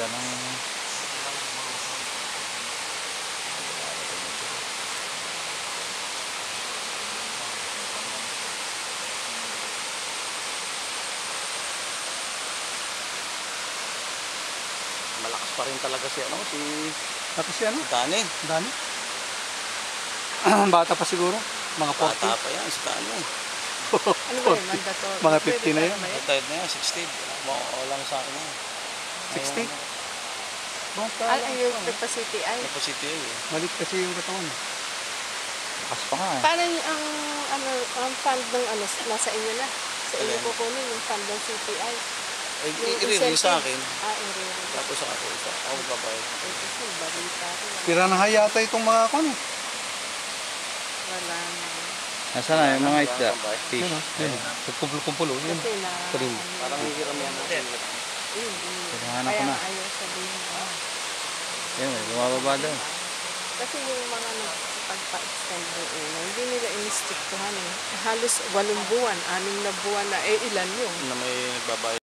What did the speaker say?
ganda ng Malakas pa rin talaga si tapos si ano? Dani. Dani? Bata pa siguro? Mga 40? Bata pa yan si Dani. Ano ba yun? Mandatory? Mga 50 na yan. Retired na yan, 60. Wala na sa akin yan. 60? Bata Ay, lang. yung capacity ay. Capacity yun. Malit kasi yung katawan. Lakas pa nga eh. Paano yung ang fund ng nasa inyo na? Sa inyo Alin? kukunin yung fund ng CPI. I-release sa akin. I-release. Tapos ako magbabayad. Ay, kasi balita ko. Tira na hayata itong mga kon eh. Wala na. Nasaan na yung mga isda? Fish. Yun o. Yun. Pagkumpulo-kumpulo. Yun. Kasi na... Trim. Parang hihiram yan natin. Yun. Hinahanap ko Kaya na. ayaw sabihin. Yan, may bumababa daw. Kasi yung mga nagpagpa-extend ng hindi nila inistiktuhan eh. Halos 8 buwan, 6 na buwan na. Eh, ilan yun? Na may nagbabayad.